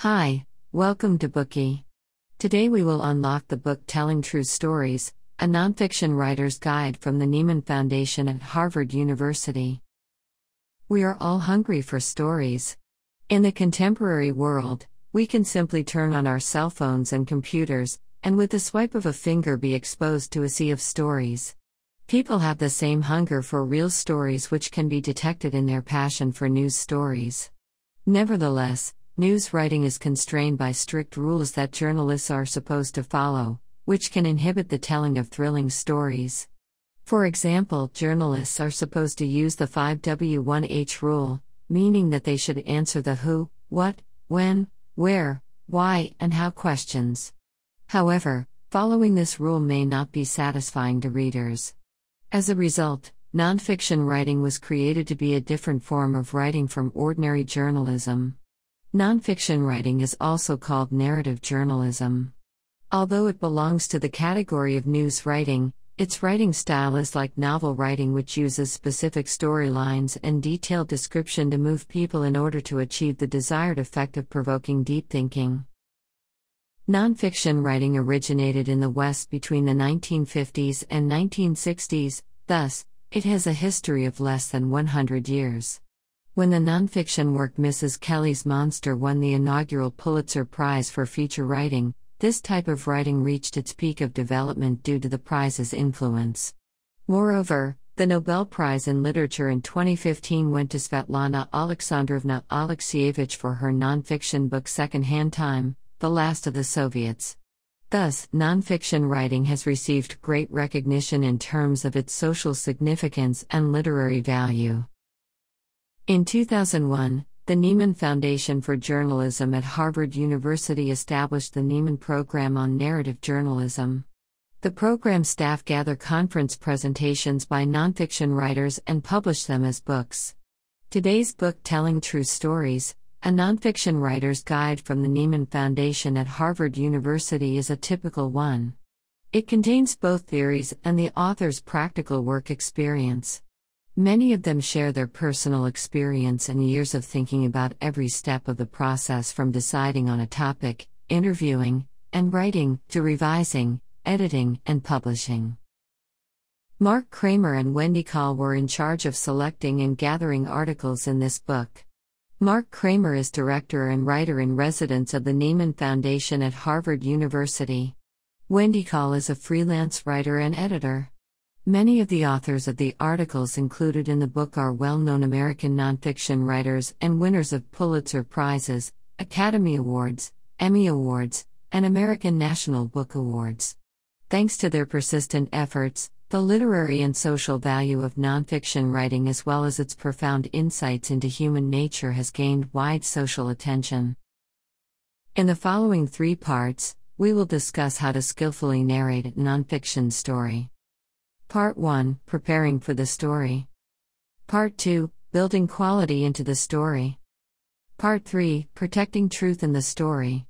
Hi, welcome to Bookie. Today we will unlock the book Telling True Stories, a nonfiction writer's guide from the Nieman Foundation at Harvard University. We are all hungry for stories. In the contemporary world, we can simply turn on our cell phones and computers, and with the swipe of a finger be exposed to a sea of stories. People have the same hunger for real stories, which can be detected in their passion for news stories. Nevertheless, news writing is constrained by strict rules that journalists are supposed to follow, which can inhibit the telling of thrilling stories. For example, journalists are supposed to use the 5W1H rule, meaning that they should answer the who, what, when, where, why, and how questions. However, following this rule may not be satisfying to readers. As a result, nonfiction writing was created to be a different form of writing from ordinary journalism. Nonfiction writing is also called narrative journalism. Although it belongs to the category of news writing, its writing style is like novel writing, which uses specific storylines and detailed description to move people in order to achieve the desired effect of provoking deep thinking. Nonfiction writing originated in the West between the 1950s and 1960s, thus, it has a history of less than 100 years. When the nonfiction work Mrs. Kelly's Monster won the inaugural Pulitzer Prize for feature writing, this type of writing reached its peak of development due to the prize's influence. Moreover, the Nobel Prize in Literature in 2015 went to Svetlana Alexandrovna Alexievich for her nonfiction book Secondhand Time, The Last of the Soviets. Thus, nonfiction writing has received great recognition in terms of its social significance and literary value. In 2001, the Nieman Foundation for Journalism at Harvard University established the Nieman Program on narrative journalism. The program staff gather conference presentations by nonfiction writers and publish them as books. Today's book, Telling True Stories, a nonfiction writer's guide from the Nieman Foundation at Harvard University, is a typical one. It contains both theories and the author's practical work experience. Many of them share their personal experience and years of thinking about every step of the process, from deciding on a topic, interviewing, and writing, to revising, editing, and publishing. Kramer and Wendy Call were in charge of selecting and gathering articles in this book. Kramer is director and writer-in-residence of the Nieman Foundation at Harvard University. Wendy Call is a freelance writer and editor. Many of the authors of the articles included in the book are well-known American nonfiction writers and winners of Pulitzer Prizes, Academy Awards, Emmy Awards, and American National Book Awards. Thanks to their persistent efforts, the literary and social value of nonfiction writing, as well as its profound insights into human nature, has gained wide social attention. In the following 3 parts, we will discuss how to skillfully narrate a nonfiction story. Part 1, Preparing for the story. Part 2, Building quality into the story. Part 3, Protecting truth in the story.